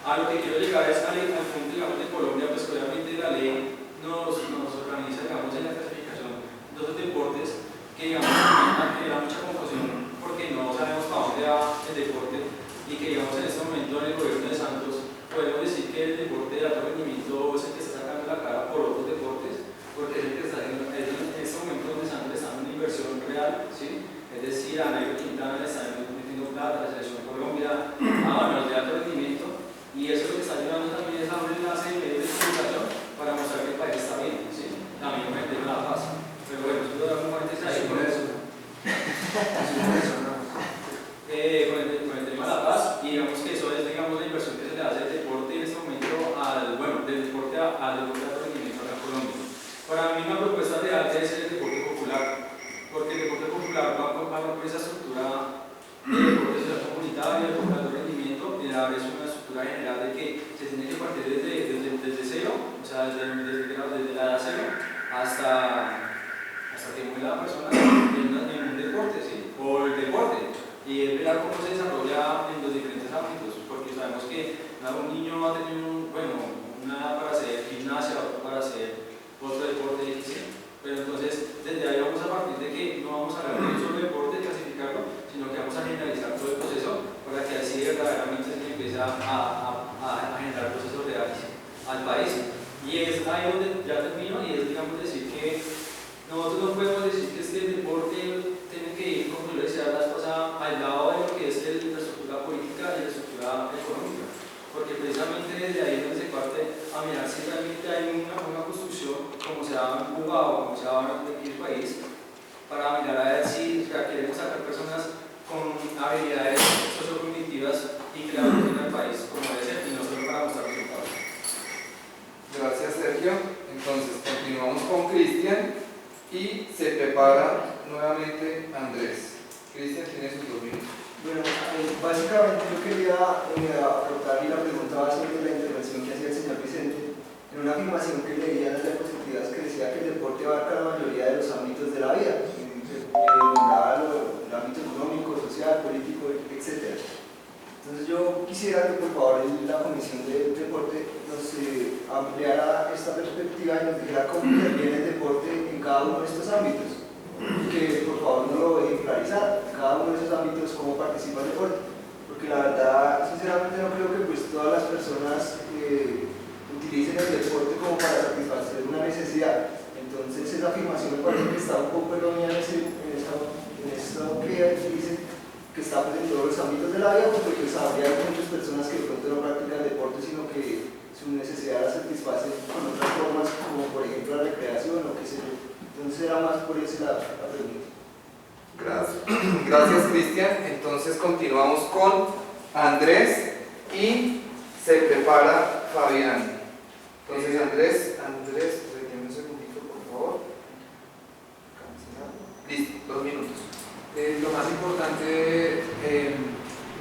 A lo que quiero llegar es al punto, digamos, de Colombia, pues obviamente la ley nos organiza, digamos, en la clasificación de los deportes que, digamos, genera mucha confusión porque no sabemos para dónde va el deporte y que, digamos, en este momento en el gobierno de Santos podemos decir que el deporte de alto rendimiento es el que está sacando la cara por otros deportes, porque es el que está en este momento donde Santos está en una inversión real, ¿sí? Es decir, a Nairo Quintana le está metiendo plata, la selección Colombia, los de alto rendimiento, y eso lo que está ayudando también es a un enlace de medios de comunicación para mostrar que el país está bien, ¿sí? También me entiendo la paz, pero bueno, eso lo damos antes ahí con eso. Con el tema de la paz, y digamos que eso es, digamos, la inversión que se le hace al deporte en este momento, del deporte al deporte de alto rendimiento acá en Colombia. Para mí una propuesta real debe ser el deporte popular, porque el deporte popular va por esa estructura de deporte social comunitario, de alto rendimiento, y es una estructura general de que se tiene que partir desde cero, o sea, desde la edad cero hasta que muere la persona en un deporte, ¿sí? O el deporte, y es ver cómo se desarrolla en los diferentes ámbitos, porque sabemos que un niño va a tener una edad para hacer gimnasia, otro para hacer otro deporte, ¿sí? Pero entonces desde ahí vamos a partir de que no vamos a hablar de un solo deporte, clasificarlo, sino que vamos a generalizar todo el proceso para que así verdaderamente se empiece a generar procesos reales al país. Y es ahí donde ya termino, y es, digamos, decir que nosotros no podemos decir que el deporte tiene que ir, como yo le decía la esposa, al lado de lo que es la estructura política y la estructura económica, porque precisamente desde ahí es donde se parte a mirar si realmente hay una construcción, como se ha en Cuba o como se ha en cualquier país, para mirar a ver si queremos sacar personas con habilidades sociocognitivas y que la beneficien al país, como debe ser, y no solo para mostrar resultados. Gracias, Sergio. Entonces, continuamos con Cristian y se prepara nuevamente Andrés. Cristian tiene sus 2 minutos. Bueno, básicamente yo quería aportar, y la pregunta va sobre la intervención que hacía el señor Vicente, en una afirmación que leía en las diapositivas que decía que el deporte abarca la mayoría de los ámbitos de la vida, el ámbito económico, social, político, etc. Entonces yo quisiera que por favor la Comisión de Deporte nos ampliara esta perspectiva y nos dijera cómo interviene el deporte en cada uno de estos ámbitos. Que por favor no lo ejemplarizar en cada uno de esos ámbitos cómo participa el deporte, porque la verdad, sinceramente no creo que pues todas las personas utilicen el deporte como para satisfacer una necesidad. Entonces esa afirmación me parece que está un poco errónea en esto que dice que está en todos los ámbitos de la vida, porque pues, habría muchas personas que de pronto no practican deporte, sino que su necesidad la satisfacen con otras formas, como por ejemplo la recreación o qué sé yo. Entonces era más por eso la pregunta. Gracias, Cristian. Entonces continuamos con Andrés y se prepara Fabián. Entonces Andrés, retén un segundito, por favor. Listo, 2 minutos. Lo más importante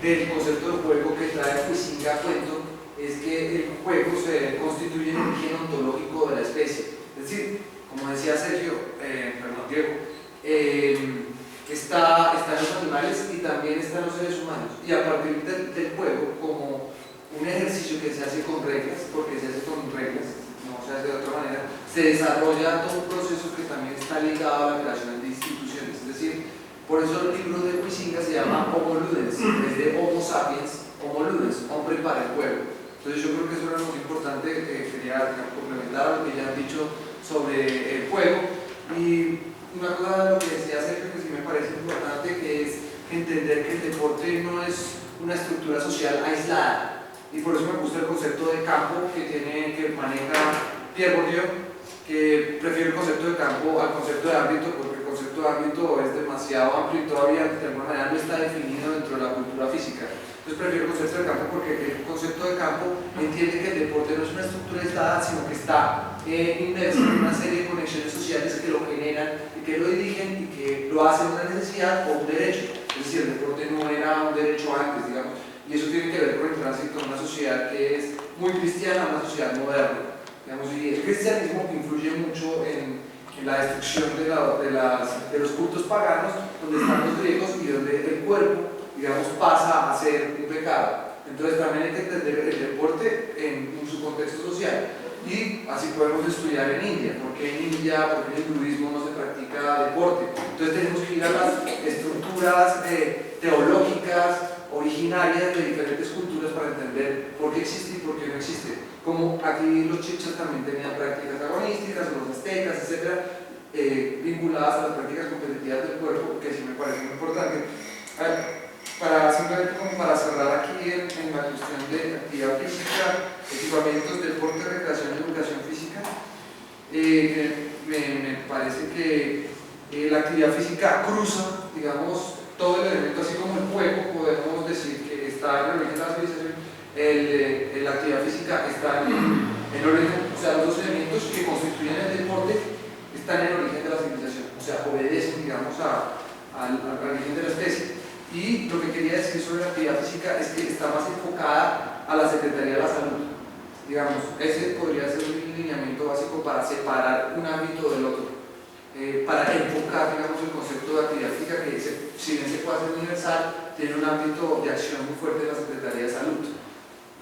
del concepto de juego que trae Huizinga a cuento es que el juego se constituye en un origen ontológico de la especie. Es decir, como decía Diego, está en los animales y también está en los seres humanos. Y a partir del juego, como un ejercicio que se hace con reglas, porque se hace con reglas, no se hace de otra manera, se desarrolla todo un proceso que también está ligado a la creación de instituciones. Es decir, por eso el libro de Huizinga se llama Homo Ludens, es de Homo sapiens, Homo Ludens, hombre para el juego. Entonces yo creo que eso era muy importante, quería complementar a lo que ya han dicho sobre el juego. Y una cosa de lo que decía Sergio que sí me parece importante, que es entender que el deporte no es una estructura social aislada, y por eso me gusta el concepto de campo que maneja Pierre Bourdieu, que prefiero el concepto de campo al concepto de ámbito, porque el concepto de ámbito es demasiado amplio y todavía de alguna manera no está definido dentro de la cultura física. Entonces prefiero el concepto de campo porque el concepto de campo entiende que el deporte no es una estructura aislada, sino que está inmerso en una serie de conexiones sociales que lo generan y que lo dirigen y que lo hacen una necesidad o un derecho. Es decir, el deporte no era un derecho antes, digamos, y eso tiene que ver con el tránsito de una sociedad que es muy cristiana a una sociedad moderna. Digamos, y el cristianismo influye mucho en la destrucción de los cultos paganos, donde están los griegos y donde el cuerpo, digamos, pasa a ser un pecado. Entonces también hay que entender el deporte contexto social. Y así podemos estudiar en India, porque en India, porque en el budismo no se practica deporte. Entonces tenemos que ir a las estructuras teológicas originarias de diferentes culturas para entender por qué existe y por qué no existe. Como aquí los chichas también tenían prácticas agonísticas, los aztecas, etcétera, vinculadas a las prácticas competitivas del cuerpo, que sí me parece muy importante. Simplemente como para cerrar aquí en la cuestión de actividad física, equipamientos, deporte, recreación y educación física, me parece que la actividad física cruza, digamos, todo el elemento, así como el juego, podemos decir que está en el origen de la civilización, la actividad física está en el origen, o sea, los dos elementos que constituyen el deporte están en el origen de la civilización, o sea, obedecen, digamos, al origen de la especie. Y lo que quería decir sobre la actividad física es que está más enfocada a la Secretaría de la Salud. Digamos, ese podría ser un lineamiento básico para separar un ámbito del otro, para enfocar, digamos, el concepto de actividad física, que si bien se puede hacer universal, tiene un ámbito de acción muy fuerte de la Secretaría de Salud,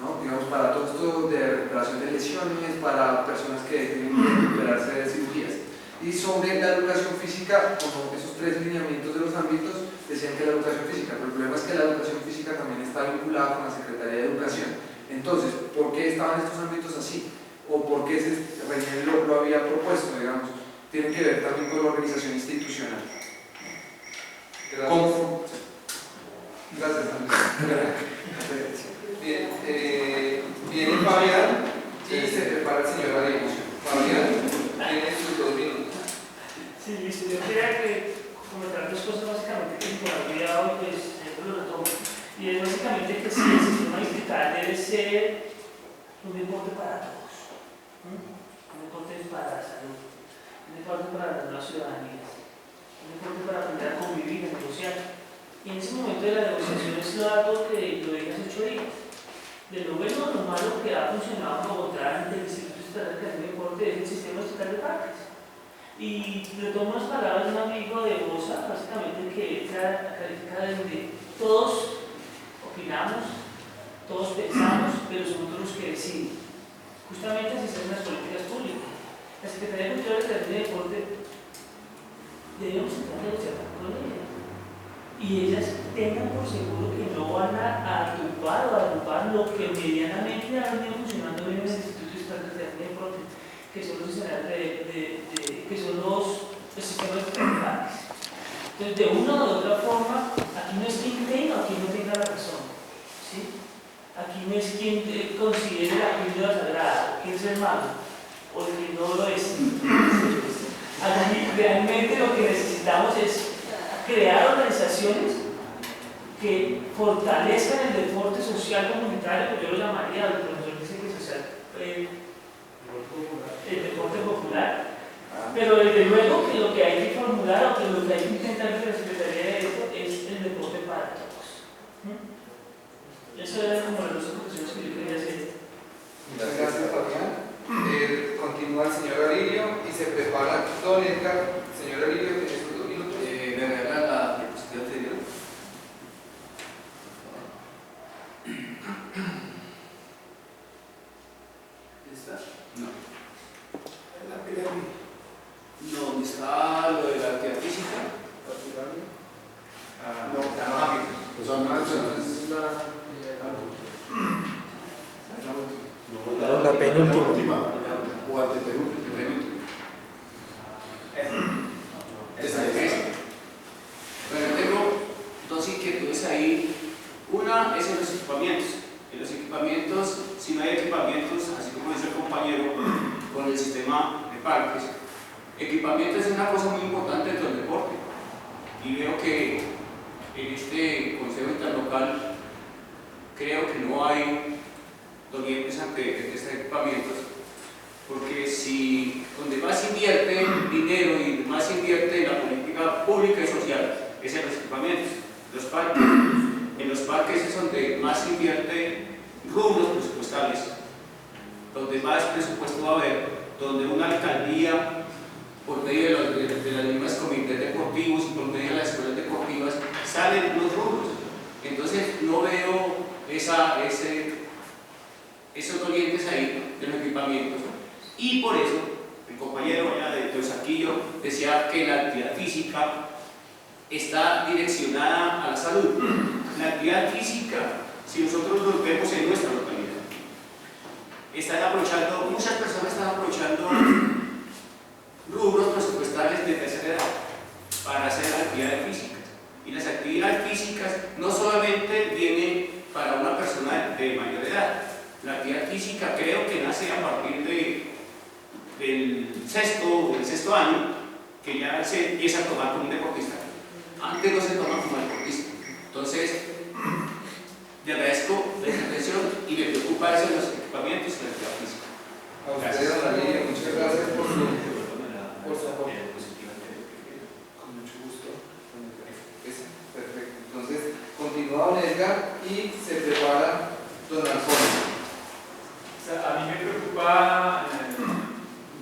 ¿no? Digamos, para todo esto de recuperación de lesiones, para personas que tienen que recuperarse de cirugías. Y sobre la educación física, como esos tres lineamientos de los ámbitos, decían que la educación física, pero el problema es que la educación física también está vinculada con la Secretaría de Educación. Entonces, ¿por qué estaban estos ámbitos así? ¿O por qué Reinier lo había propuesto, digamos? Tiene que ver también con la organización institucional. Gracias, Andrés. Bien, viene Fabián y se prepara el señor Arenas. Fabián, tiene sus 2 minutos. Sí, listo. Yo quería comentar dos cosas básicamente que se me ha olvidado, pues siempre lo retomo. Y es básicamente que sí, el sistema digital debe ser un deporte para todos. Un deporte para la salud, un deporte para las nuevas ciudadanías, un deporte para aprender a convivir, a negociar. Y en ese momento de la negociación es lo dato que lo digas 8 días. De lo bueno o lo malo que ha funcionado en Bogotá ante el Instituto Estatal de Deporte es el sistema estatal de parques. Y retomo las palabras de un amigo de Bosa, básicamente que entra a calificar donde todos opinamos, todos pensamos, pero son otros los que deciden. Justamente así son las políticas públicas. La Secretaría de Cultura y Deporte debemos entrar a negociar con ella. Y ellas tengan por seguro que no van a tumbar o a agrupar lo que medianamente ha venido funcionando bien en el Instituto Estatal de Deporte, que son los escenarios que son los sistemas de parques. Entonces, de una o de otra forma, aquí no es quien tenga o quien no tenga la razón, ¿sí? Aquí no es quien considere la píldora sagrada, o quien es el malo, o quien no lo es. Aquí realmente lo que necesitamos es crear organizaciones que fortalezcan el deporte social comunitario, que yo lo llamaría, el profesor dice que social, el deporte popular, pero desde luego que lo que hay que formular o que lo que hay que intentar que la Secretaría de esto es el deporte para todos. Eso era como las dos conclusiones que yo quería hacer. Muchas gracias, Fabián. Continúa el señor Alirio y se prepara don Edgar. Señor Alirio, tiene sus 2 minutos. ¿Me regala la diapositiva anterior? ¿Esta? No. ¿La pirámide? No, ¿dónde está lo de la actividad física? ¿La pirámide? No, la pues son más, es la penúltima. O antepenúltima. Esa es. Bueno, tengo 2 inquietudes ahí. Una es en los equipamientos. En los equipamientos, si no hay equipamientos, así como dice el compañero, con el sistema de parques, equipamiento es una cosa muy importante dentro del deporte. Y veo que en este Consejo Interlocal creo que no hay dolientes ante estos equipamientos, porque si donde más invierte dinero y más invierte en la política pública y social es en los equipamientos, los parques. En los parques es donde más invierte rubros presupuestales, donde más presupuesto va a haber, donde una alcaldía, por medio de las mismas comités deportivos y por medio de las escuelas deportivas, salen los rubros. Entonces no veo esos dolientes ahí. equipamientos. Y por eso el compañero de Saquillo decía que la actividad física está direccionada a la salud. La actividad física, si nosotros lo vemos en nuestra localidad, muchas personas están aprovechando rubros presupuestales de tercera edad para hacer actividades físicas. Y las actividades físicas no solamente vienen para una persona de mayor edad. La actividad física creo que nace a partir del sexto año, que ya se empieza a tomar como un deportista. Antes no se toma como deportista. Entonces, le agradezco la intervención y me preocupa eso de los equipamientos y la actividad física. A usted, don Alirio, muchas gracias por su apoyo. Con mucho gusto. Perfecto. Entonces, continúa don Edgar y se prepara don Alfonso. O sea, a mí me preocupa,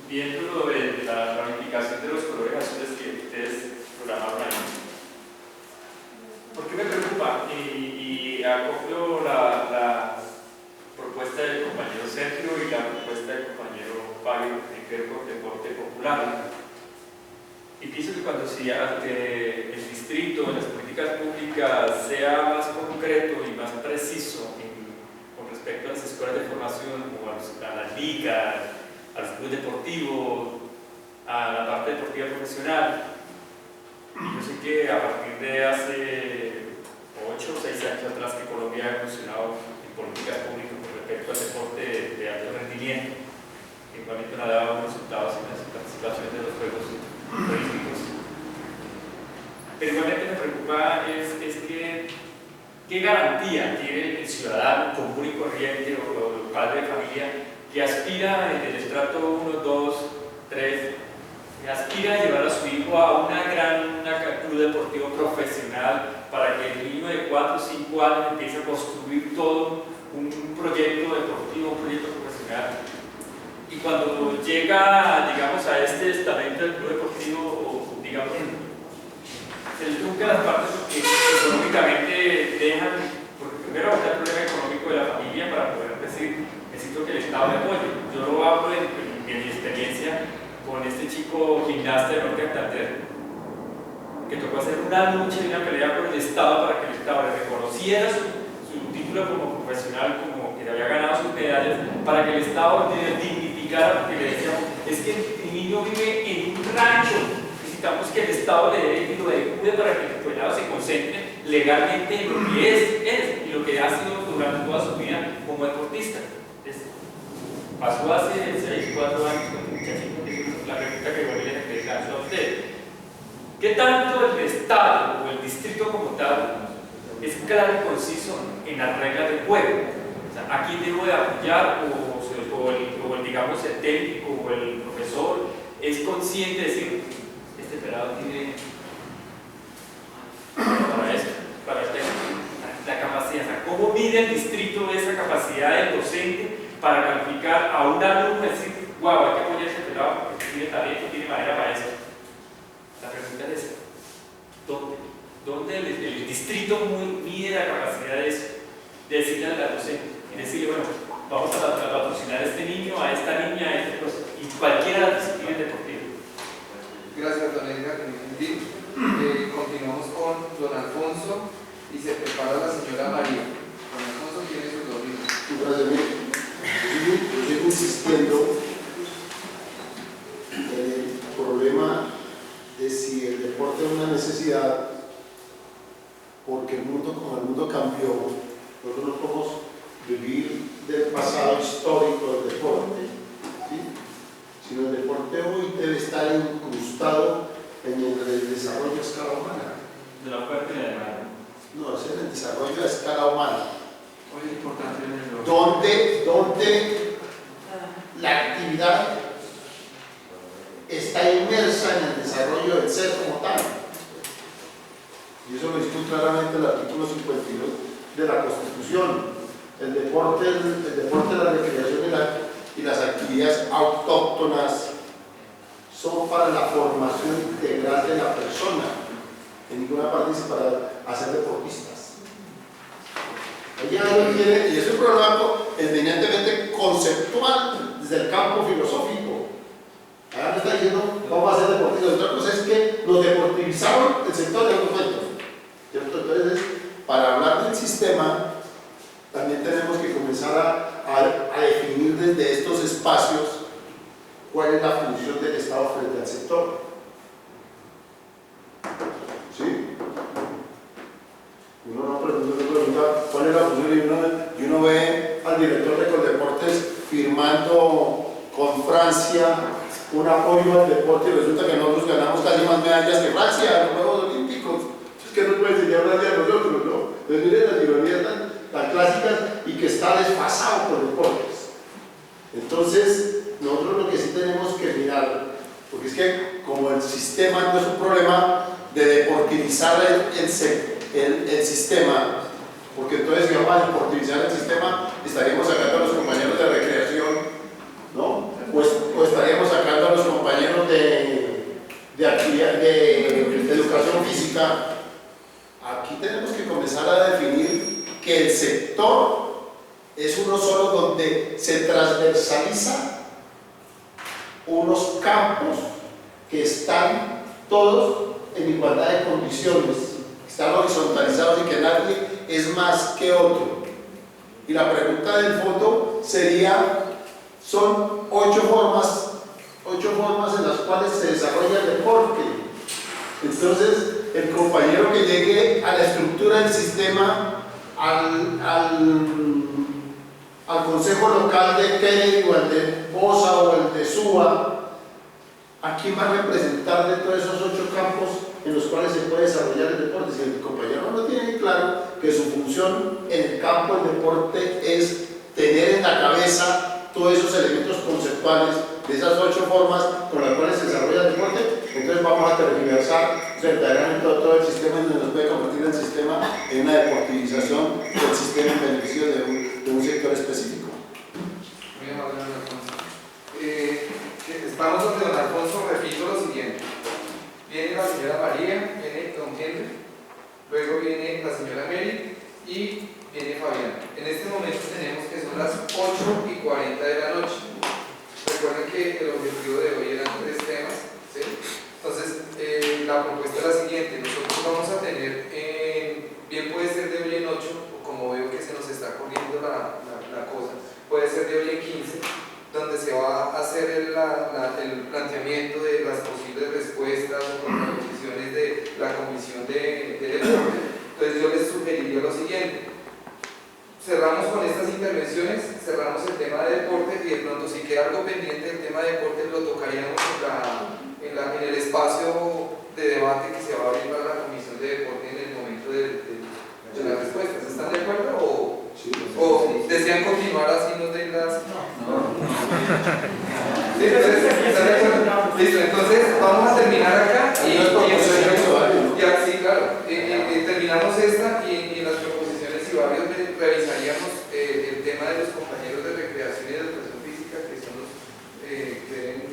viendo lo de la ramificación de los colores azules que ustedes programaron ahí. ¿Por qué me preocupa? Y acopio la propuesta del compañero Sergio y la propuesta del compañero Fabio en que por deporte popular. Y pienso que cuando el distrito, en las políticas públicas, sea más concreto y más preciso con respecto a las escuelas de formación, como a las ligas, a los clubes deportivos, a la parte deportiva profesional. Y yo sé que a partir de hace 8 o 6 años atrás que Colombia ha evolucionado en políticas públicas con respecto al deporte de alto rendimiento, que igualmente no ha dado resultados en las participaciones de los Juegos Olímpicos. Pero igualmente me preocupa es que qué garantía tiene el ciudadano común y corriente o el padre de familia que aspira en el estrato 1, 2, 3, que aspira a llevar a su hijo a una club deportivo profesional para que el niño de 4 o 5 años empiece a construir todo un proyecto deportivo, un proyecto profesional. Y cuando llega, digamos, a este estamento del club deportivo, o digamos, se le trunca las partes porque económicamente dejan, porque primero está el problema económico de la familia para poder decir, necesito que el Estado me apoye. Yo lo hablo en mi experiencia con este chico gimnasta de Norte Santander, que tocó hacer una lucha y una pelea con el Estado para que el Estado le reconociera su título como profesional, como que había ganado sus medallas, para que el Estado le dignificara, porque le decíamos, es que el niño vive en un rancho, necesitamos que el Estado le dé y lo ayude para que el pelado se concentre legalmente en lo que es y lo que ha sido durante toda su vida como deportista. Entonces, pasó hace 6 o 4 años con un muchachito, que es la pregunta que voy a hacer a usted. ¿Qué tanto el Estado o el distrito como tal es claro y conciso en las reglas del juego? O sea, ¿a quién debo de apoyar? O el, digamos, el técnico o el profesor es consciente de decir, este pelado tiene para la capacidad. O sea, ¿cómo mide el distrito esa capacidad del docente para calificar a un alumno y decir, wow, hay que apoyar a este pelado porque tiene talento, tiene manera para eso? La pregunta es esta: ¿dónde el distrito mide la capacidad de eso? De decirle al docente y decirle, bueno, vamos a patrocinar a este niño, a esta niña, a este proceso, y cualquiera de las disciplinas deportivas. Gracias, don Edgar. Continuamos con don Alfonso y se prepara la señora María. Don Alfonso tiene sus 2 minutos. Gracias. Yo sigo insistiendo en el problema de si el deporte es una necesidad, porque el mundo, como el mundo cambió, nosotros no podemos vivir del pasado histórico del deporte, ¿sí? Sino el deporte hoy debe estar incrustado en el desarrollo a escala humana. De la oferta y la demanda. No, es en el desarrollo a escala humana. Hoy es importante en el Donde la actividad está inmersa en el desarrollo del ser como tal. Y eso lo dice muy claramente el artículo 52 de la Constitución. El deporte, la recreación y las actividades autóctonas son para la formación integral de la persona. En ninguna parte dice para hacer deportistas. Ella lo quiere, y es un programa eminentemente conceptual desde el campo filosófico. Ahora me está diciendo, vamos a hacer deportistas. Otra cosa es que los deportivizaron el sector del documento. ¿Cierto? Entonces, para hablar del sistema, también tenemos que comenzar a definir desde estos espacios cuál es la función del Estado frente al sector. ¿Sí? Uno no pregunta cuál es la función y uno ve al director de Coldeportes firmando con Francia un apoyo al deporte y resulta que nosotros ganamos casi más medallas que Francia en los Juegos Olímpicos. Es que no puede enseñar nadie a nosotros, ¿no? Entonces miren las ironías tan clásicas y que está desfasado por deportes. Entonces, nosotros lo que sí tenemos que mirar, porque es que como el sistema no es un problema de deportivizar el sistema, porque entonces si vamos a deportivizar el sistema, estaríamos sacando a los compañeros de recreación, ¿no? O estaríamos sacando a los compañeros de actividad, de educación física. Aquí tenemos que comenzar a definir que el sector es uno solo donde se transversaliza unos campos que están todos en igualdad de condiciones, están horizontalizados y que nadie es más que otro. Y la pregunta del fondo sería, son 8 formas en las cuales se desarrolla el deporte. Entonces, el compañero que llegue a la estructura del sistema, al consejo local de Kennedy o al de Bosa o el de Suba, ¿a quién va a representar de todos esos 8 campos en los cuales se puede desarrollar el deporte? Si el compañero no tiene claro que su función en el campo del deporte es tener en la cabeza todos esos elementos conceptuales de esas 8 formas con las cuales se desarrolla el deporte, entonces vamos a tergiversar verdaderamente todo el sistema y nos puede convertir el sistema en una deportivización del sistema en beneficio de un sector específico. Muy amable, don Alfonso. Vamos donde don Alfonso, repito lo siguiente. Viene la señora María, viene don Henry, luego viene la señora Mary y viene Fabián. En este momento tenemos que son las 8:40 de la noche. Recuerden que el objetivo de hoy eran 3 temas, ¿sí? Entonces, la propuesta es la siguiente. Nosotros vamos a tener, bien puede ser de hoy en 8, o como veo que se nos está corriendo la cosa, puede ser de hoy en 15, donde se va a hacer el planteamiento de las posibles respuestas o proposiciones de la Comisión de Deporte. Entonces yo les sugeriría lo siguiente: cerramos con estas intervenciones, cerramos el tema de deporte y de pronto si queda algo pendiente del tema de deporte lo tocaríamos en el espacio de debate que se va a abrir para la Comisión de Deporte en el momento de las respuestas. ¿Están de acuerdo o desean continuar así no de las... No. ¿Sí? ¿Están de acuerdo? Listo, entonces vamos a terminar acá y sí, claro, terminamos esta y en las proposiciones y varios revisaríamos el tema de los compañeros de recreación y de educación física que son los que deben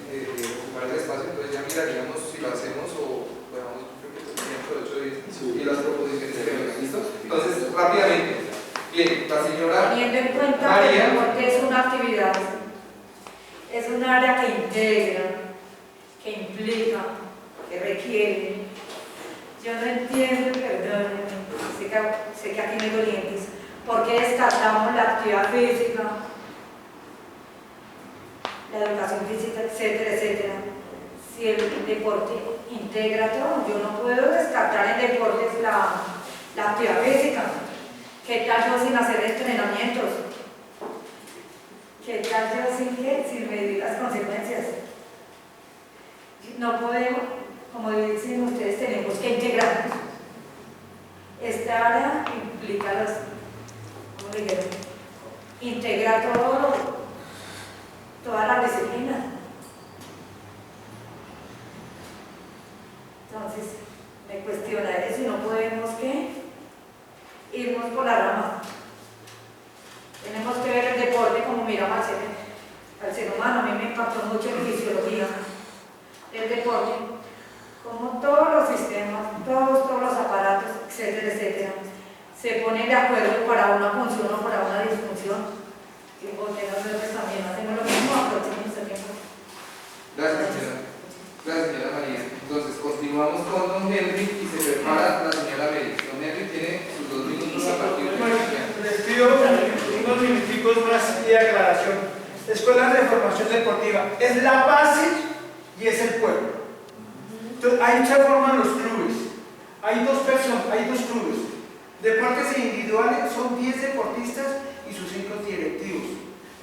ocupar el espacio, entonces ya miraríamos si lo hacemos o bueno, creo que dentro de 8 días y las proposiciones que vengan. ¿Listo? Entonces, rápidamente, bien, la señora teniendo en cuenta María, que el deporte es una actividad, es un área que integra, que implica, que requiere. Yo no entiendo, perdón, sé que aquí me dolientes, ¿por qué descartamos la actividad física, la educación física, etcétera, etcétera? Si el deporte integra todo, yo no puedo descartar en deportes la actividad física. ¿Qué tal yo sin hacer entrenamientos? ¿Qué tal yo sin medir las consecuencias? No podemos, como dicen ustedes, tenemos que integrarnos. Esta área implica ¿cómo dijeron? Integrar todas las disciplinas. Entonces, me cuestionaré si no podemos irnos por la rama. Tenemos que ver el deporte como miramos al ser humano. A mí me impactó mucho en fisiología del deporte, como todos los sistemas, todos los aparatos, etcétera, etcétera, se ponen de acuerdo para una función o para una disfunción. Y porque nosotros también hacemos lo mismo, motivos más y de aclaración. Escuelas de formación deportiva es la base y es el pueblo. Entonces, ahí se forman los clubes. Hay dos clubes. Deportes individuales son 10 deportistas y sus 5 directivos.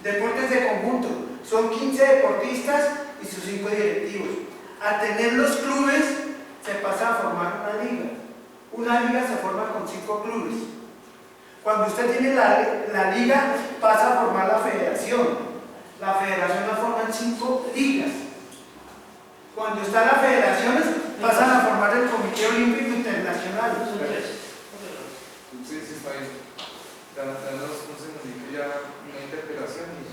Deportes de conjunto son 15 deportistas y sus 5 directivos. A tener los clubes se pasa a formar una liga. Una liga se forma con 5 clubes. Cuando usted tiene la liga, pasa a formar la federación. La federación la forman 5 ligas. Cuando están las federaciones, pasan a formar el Comité Olímpico Internacional. Sí, está bien. Danos un segundito ya una interpelación y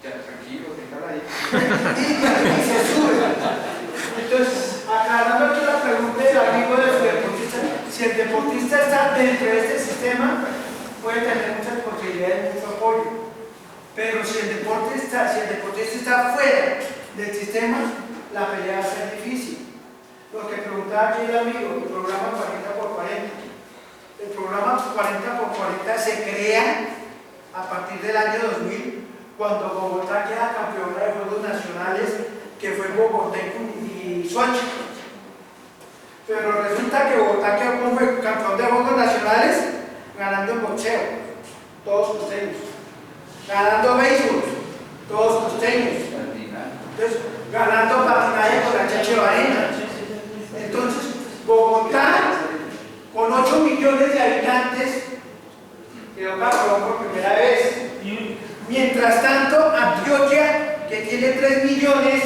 ya, tranquilo, déjala ahí. Y se sube. Entonces, aclarando aquí la pregunta del amigo del deportista, si el deportista está dentro de este sistema, puede tener muchas posibilidades de mucho apoyo. Pero si el deportista está fuera del sistema, la pelea va a ser difícil. Lo que preguntaba aquí el amigo, el programa 40x40. El programa 40x40 se crea a partir del año 2000, cuando Bogotá queda campeona de Juegos Nacionales, que fue Bogotá y Soacha. Pero resulta que Bogotá quedó como campeón de Juegos Nacionales ganando en boxeo, todos costeños, ganando béisbol, todos costeños, entonces, ganando patinaje con la Chacho Varela. Entonces, Bogotá, con 8 millones de habitantes, quedó campeón por primera vez. Mientras tanto, Antioquia, que tiene 3 millones,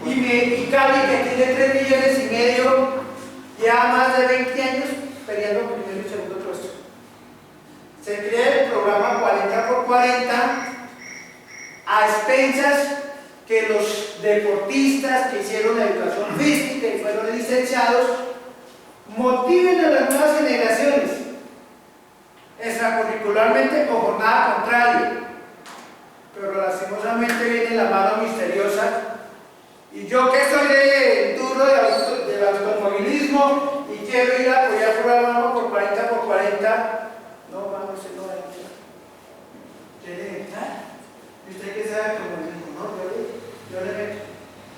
y Cali, que tiene 3 millones y medio, lleva más de 20 años peleando por primero y segundo puesto. Se crea el programa 40x40 a expensas que los deportistas que hicieron educación física y fueron licenciados motiven a las nuevas generaciones, extracurricularmente o jornada contraria. Pero lastimosamente viene la mano misteriosa, y yo que soy de duro del automovilismo y quiero ir a apoyar programa por 40x40, no, mano, usted no va a entrar. ¿Quiere entrar? ¿Y usted qué sabe automovilismo? No, yo le meto.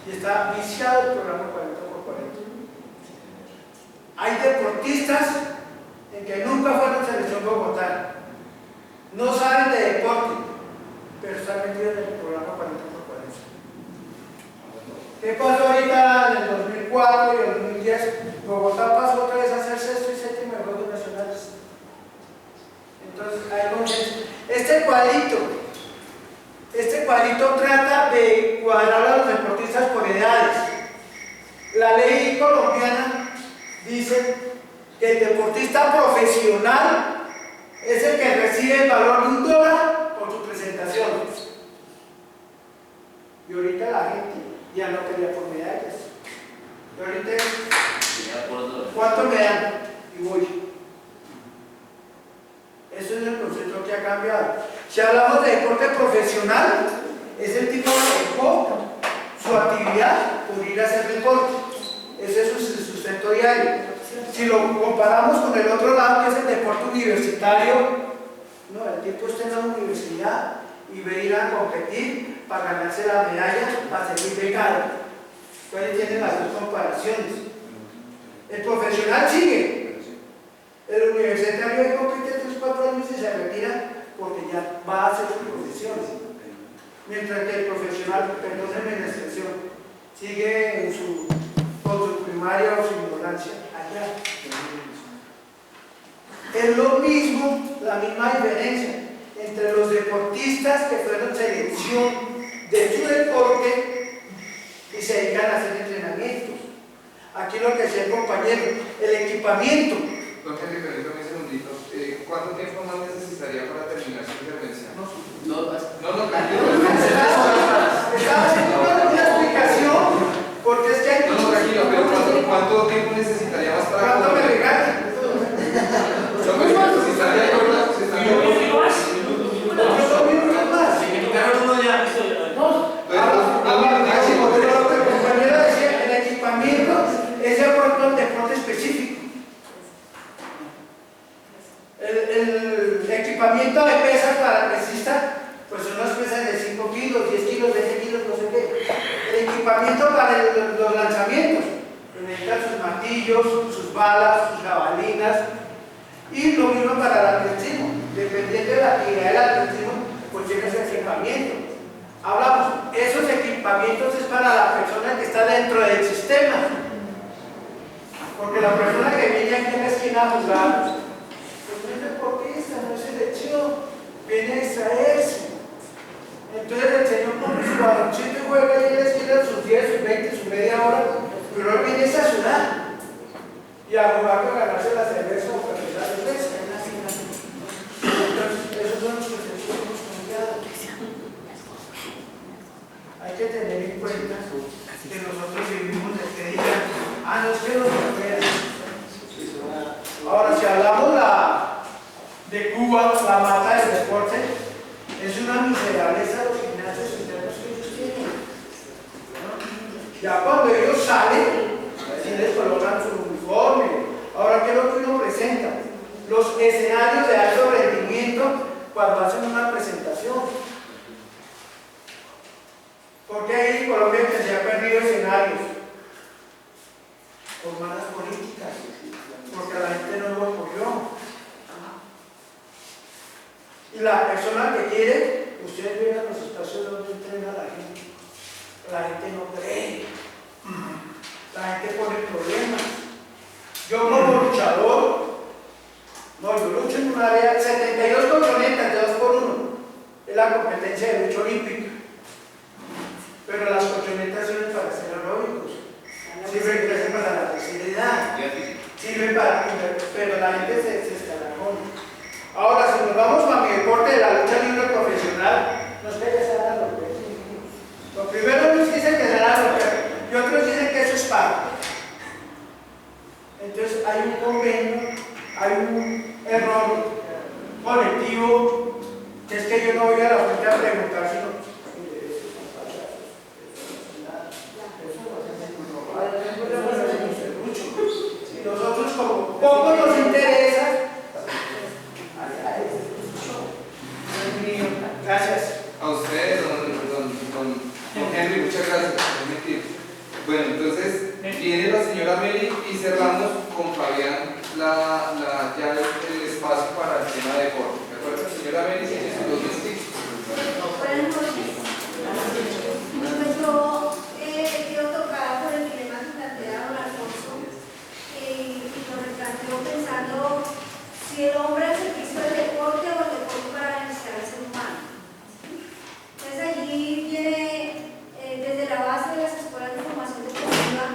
Y está viciado el programa 40x40. Hay deportistas en que nunca fueron selección Bogotá, no saben de deporte, pero están metidos en el programa 40x40. ¿Qué pasó ahorita en el 2004 y el 2010? Bogotá pasó otra vez a ser sexto y séptimo en Juegos Nacionales. Entonces, hay consenso. Este cuadrito trata de cuadrar a los deportistas por edades. La ley colombiana dice que el deportista profesional es el que recibe el valor de $1 por su presentación. Y ahorita la gente ya no pelea por medallas. Y ahorita, ¿cuánto me dan? Y voy. Eso es el concepto que ha cambiado. Si hablamos de deporte profesional, es el tipo que dejó su actividad por ir a hacer deporte. Ese es su sustento diario. Si lo comparamos con el otro lado, que es el deporte universitario, no, el tipo está en la universidad y va a ir a competir para ganarse la medalla, para seguir becado. Entonces tienen las dos comparaciones. El profesional sigue. El universitario compite 3-4 años y se retira porque ya va a hacer su profesión. Mientras que el profesional, perdónenme la expresión, sigue con su primaria o su ignorancia allá. Es lo mismo, la misma diferencia entre los deportistas que fueron selección de su deporte y se dedican a hacer entrenamientos. Aquí lo que decía el compañero, el equipamiento. Don Henry, permítame un segundito. ¿Cuánto tiempo más necesitaría para terminar su intervención? No, tranquilo. Estaba haciendo una explicación, porque es que hay No, tranquilo, pero ¿cuánto tiempo necesitaría más para... ¿Cuánto me regalan? Si me quitaron uno ya. Compañero decía, el equipamiento es de acuerdo al deporte específico. El equipamiento de pesas para pesistas tiros, sus balas, sus jabalinas, y lo mismo para el atletismo. Dependiendo de la actividad del atletismo, pues tiene ese equipamiento. Hablamos, esos equipamientos es para la persona que está dentro del sistema. Porque la persona que viene aquí en la esquina a jugar, pues no es deportista, no es selección, viene a distraerse. Entonces el señor pone su baloncito y juega ahí en la esquina sus 10, sus 20, su media hora, pero él viene a sudar y a jugar para ganarse la cerveza o para la cerveza. Entonces, esos son los que hemos cambiado. Hay que tener en cuenta que nosotros vivimos de que digan, no es que los europeos. Ahora, si hablamos de Cuba, la mata del deporte, es una miserableza los gimnasios internos que ellos tienen. Ya cuando ellos salen, si les colocan su uniforme. Ahora, ¿qué es lo que uno presenta? Los escenarios de alto rendimiento cuando hacen una presentación. Porque hay en Colombia que se ha perdido escenarios por malas políticas, porque la gente no lo apoyó. Y la persona que quiere, ustedes ven a los espacios donde entrena la gente no cree, la gente pone problemas. Yo como luchador, yo lucho en un área 72 colchonetas de 2x1, es la competencia de lucha olímpica. Pero las colchonetas sirven para hacer aeróbicos, sirven para la tercera edad, sirven para... pero la gente se escalacona. Ahora, si nos vamos a mi deporte de la lucha libre profesional, no sé qué se van a romper. Los primeros nos dicen que se van a romper y otros dicen que eso es parte. Entonces hay un convenio, hay un error colectivo, que es que yo no voy a la fuente a preguntar si no. Nosotros como poco nos interesa. Gracias. A ustedes, don Henry, muchas gracias por permitir. Bueno, entonces viene la señora Mary y cerramos con Fabián ya el espacio para el tema de deporte. ¿De acuerdo? Señora Mary, tiene sus 2 minutos. Buenas noches. Pues yo quiero tocar por el dilema que plantea don Alfonso y lo replanteo pensando si el hombre al servicio del deporte o el deporte para beneficiar al ser humano. Entonces allí viene desde la base de las escuelas de formación deportiva,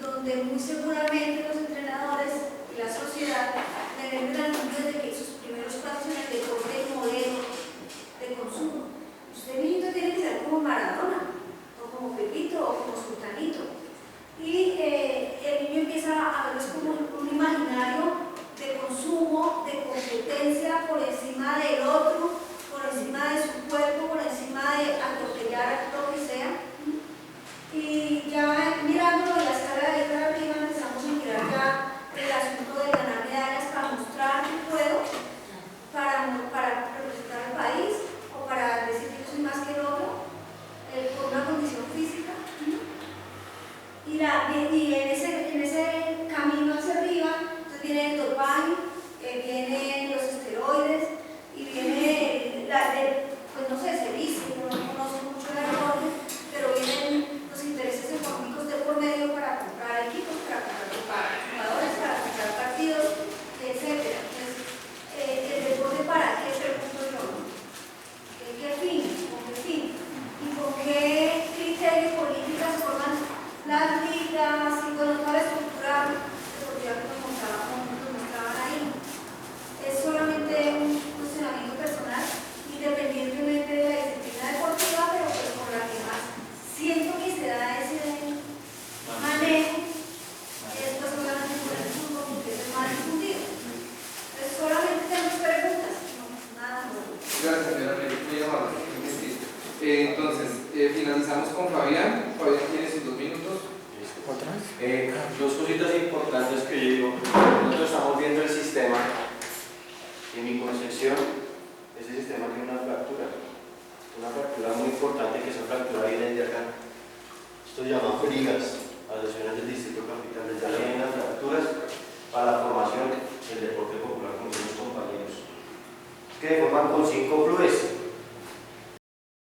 donde muy seguramente los entrenadores y la sociedad le venden al mundo desde que sus primeros pasos en el deporte modelo de consumo. Usted niño tiene que ser como Maradona, o como Pepito, o como Sultanito. Y el niño empieza a verlos como un imaginario de consumo, de competencia por encima del otro, por encima de su cuerpo, por encima de atropellar lo que sea. Y ya mirándolo en la escala de letra arriba, empezamos a mirar ya el asunto de ganar medallas para mostrar que puedo, para representar al país, o para decir que yo soy más que el otro, por una condición física. Y en ese camino hacia arriba, entonces viene el dopaje, vienen los esteroides, y viene pues no sé, se dice, no conozco mucho de deporte, pero vienen los intereses económicos de por medio para comprar equipos, para comprar jugadores, para comprar partidos, etc. Entonces, el deporte para qué, pregunto yo, ¿no? ¿Qué fin? ¿Con qué fin? ¿Y con qué criterio políticas forman las ligas y bueno, toda la estructura deportiva que nos mostraban ahí? Es solamente un funcionamiento personal, independientemente de la disciplina deportiva, pero pues por la que más siento que se da ese manejo, después solamente por el fútbol, porque es el más difundido. Entonces solamente tenemos preguntas, no, nada más. Gracias, señora Mary, muy amable. Entonces, finalizamos con Fabián. Fabián tiene sus 2 minutos. Dos cositas importantes que yo digo. Nosotros estamos viendo el sistema. En mi concepción, ese sistema tiene una fractura muy importante, que esa fractura viene de acá. Esto se llama brigas. asociaciones del distrito capital, desde Arenas, de Alturas,